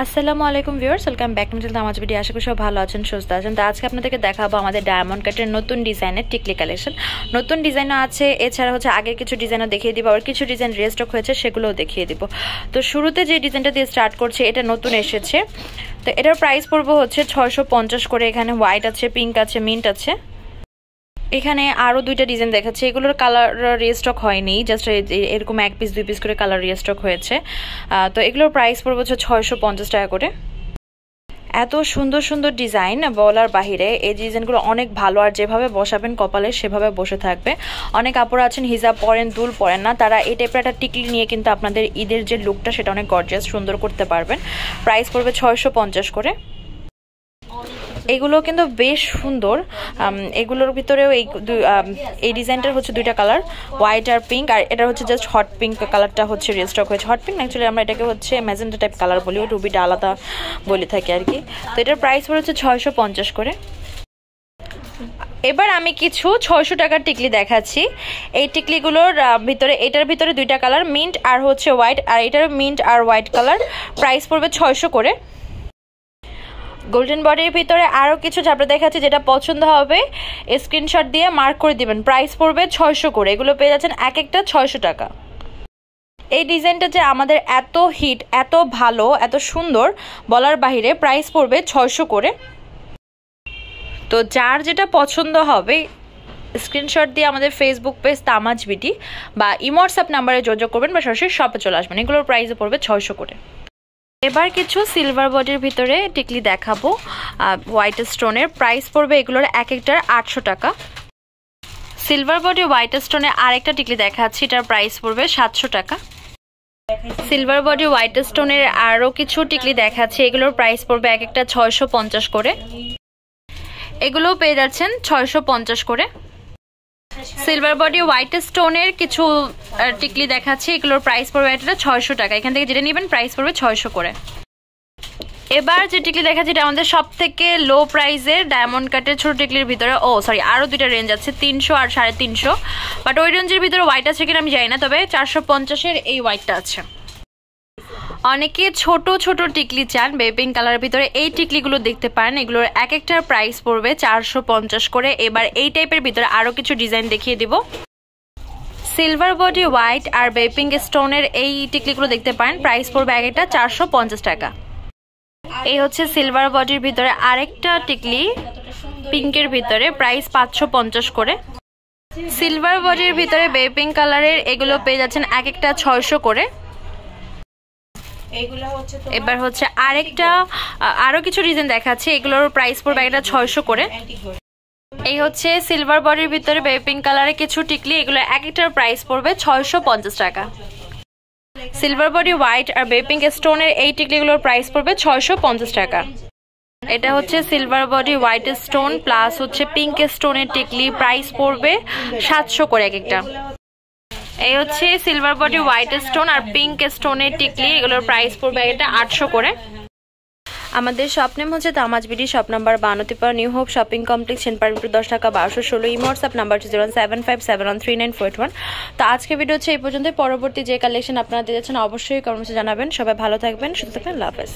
আসসালামু আলাইকুম viewers, welcome back to Tamaz video. আশা করি সব ভালো আছেন, সুস্থ আছেন। তো আজকে আপনাদেরকে দেখাবো আমাদের ডায়মন্ড কাটের নতুন ডিজাইনের টিকলি কালেকশন। নতুন ডিজাইনও আছে, এছাড়া হচ্ছে আগের কিছু ডিজাইনও দেখিয়ে দিব, আর কিছু ডিজাইন রিস্টক হয়েছে সেগুলোও দেখিয়ে দিব। তো শুরুতে যে ডিজাইনটা দিয়ে স্টার্ট করছে, এটা নতুন এসেছে। তো এটার প্রাইস পড়বে হচ্ছে 650 করে। এখানে হোয়াইট আছে, পিঙ্ক আছে, মিন্ট আছে। এখানে আরও দুইটা ডিজাইন দেখাচ্ছে, এগুলোর কালার রিস্টক হয়নি, জাস্ট এরকম এক পিস দুই পিস করে কালার রিস্টক হয়েছে। তো এগুলোর প্রাইস পড়বে হচ্ছে 650 টাকা করে। এত সুন্দর সুন্দর ডিজাইন বলার বাহিরে। এই ডিজাইনগুলো অনেক ভালো, আর যেভাবে বসাবেন কপালে সেভাবে বসে থাকবে। অনেক আপুরা আছেন হিজাব পরেন, দুল পরেন না, তারা এই টাইপের একটা টিকলি নিয়ে কিন্তু আপনাদের ঈদের যে লুকটা সেটা অনেক গর্জিয়াস সুন্দর করতে পারবেন। প্রাইস পড়বে 650 করে। এগুলো কিন্তু বেশ সুন্দর। এগুলোর ভিতরেও এই ডিজাইনটার হচ্ছে দুইটা কালার, হোয়াইট আর পিঙ্ক। আর এটা হচ্ছে জাস্ট হট পিঙ্ক কালারটা হচ্ছে রিস্টক হয়েছে। হট পিঙ্ক অ্যাকচুয়ালি আমরা এটাকে হচ্ছে ম্যাজেন্টা টাইপ কালার বলি, রুবিটা আলাদা বলে থাকি আর কি। তো এটার প্রাইস হচ্ছে 650 করে। এবার আমি কিছু 600 টাকার টিকলি দেখাচ্ছি। এই টিকলিগুলোর ভিতরে, এটার ভিতরে দুইটা কালার, মিন্ট আর হচ্ছে হোয়াইট, আর এটার মিন্ট আর হোয়াইট কালার। প্রাইস পড়বে 600 করে। গোল্ডেন বডির ভিতরে আরও কিছু ঝাপড়া দেখাচ্ছি, যেটা পছন্দ হবে স্ক্রিনশট দিয়ে মার্ক করে দিবেন। প্রাইস পড়বে 600 করে। এগুলো পেয়ে যাচ্ছেন এক একটা 600 টাকা। এই ডিজাইনটা যে আমাদের এত হিট, এত ভালো, এত সুন্দর বলার বাহিরে। প্রাইস পড়বে 600 করে। তো যার যেটা পছন্দ হবে স্ক্রিনশট দিয়ে আমাদের ফেসবুক পেজ তামাজ বিডি বা ইমো হোয়াটসঅ্যাপ নাম্বারে যোগাযোগ করবেন বা সরাসরি শপে চলে আসবেন। এগুলোর প্রাইসে পড়বে 600 করে। এবার কিছু সিলভার বডির ভিতরে টিকলি দেখাবো হোয়াইট স্টোনের। প্রাইস পড়বে এগুলোর এক একটার 800 টাকা। সিলভার বডি হোয়াইট স্টোনে আরেকটা টিকলি দেখাচ্ছি, এটার প্রাইস পড়বে 700 টাকা। সিলভার বডি হোয়াইট স্টোনের আরও কিছু টিকলি দেখাচ্ছি, এগুলোর প্রাইস পড়বে এক একটা 650 করে। এগুলোও পেয়ে যাচ্ছেন 650 করে। সিলভার বডি হোয়াইট স্টোনের কিছু টিকলি দেখাচ্ছি, এগুলোর প্রাইস পড়বে একটা 600 টাকা। এখান থেকে যেটা নেবেন প্রাইস পড়বে 600 করে। এবার যে টিকলি দেখাচ্ছি এটা আমাদের সব থেকে লো প্রাইসের ডায়মন্ড কাটের ছোট টিকলির ভিতরে। আরও দুইটা রেঞ্জ আছে, 300 আর 350, বাট ওই রেঞ্জের ভিতরে হোয়াইট আছে কিনা আমি জানি না, তবে 450-এর এই হোয়াইটটা আছে। অনেকে ছোট ছোট টিকলি চান বেপিং কালারের ভিতরে, এই টিকলিগুলো দেখতে পারেন। এগুলোর এক একটার প্রাইস পড়বে 450 করে। এবার এই টাইপের ভিতরে আরও কিছু ডিজাইন দেখিয়ে দিব। সিলভার বডি হোয়াইট আর বেপিং স্টোনের এই টিকলিগুলো দেখতে পারেন, প্রাইস পড়বে এক একটা 450 টাকা। এই হচ্ছে সিলভার বডির ভিতরে আরেকটা টিকলি পিঙ্কের ভিতরে, প্রাইস 550 করে। সিলভার বডির ভিতরে বেপিং কালারের এগুলো পেয়ে যাচ্ছেন এক একটা 600 করে। এবার হচ্ছে আরো কিছু ডিজাইন দেখাচ্ছি, এগুলোর প্রাইস পড়বে একটা 600 করে। এই হচ্ছে সিলভার বডির ভিতরে বেপিং কালারের কিছু টিকলি, এগুলো এক একটার প্রাইস পড়বে 650 টাকা। সিলভার বডি হোয়াইট আর বেপিং স্টোনের এই টিকলিগুলোর প্রাইস পড়বে 650 টাকা। এটা হচ্ছে silver body white stone plus হচ্ছে পিঙ্ক স্টোনের টিকলি, প্রাইস পড়বে 700 করে এক একটা। এই হচ্ছে সিলভার বডি হোয়াইট স্টোন আর পিঙ্ক স্টোনের টিকলি, এগুলোর প্রাইস পড়বে এটা 800 করে। আমাদের শপ নেম হচ্ছে Tamaz BD, shop number 52 New Hope Shopping Complex, সেনপারমিটর 10 টাকা 1216। Imo WhatsApp number 075713934। তো আজকে ভিডিও হচ্ছে এই পর্যন্ত। পরবর্তী যে কালেকশন আপনারা দিয়েছেন অবশ্যই কমেন্টে জানাবেন। সবাই ভালো থাকবেন, সুস্থ থাকবেন, আল্লাহ হাফেজ।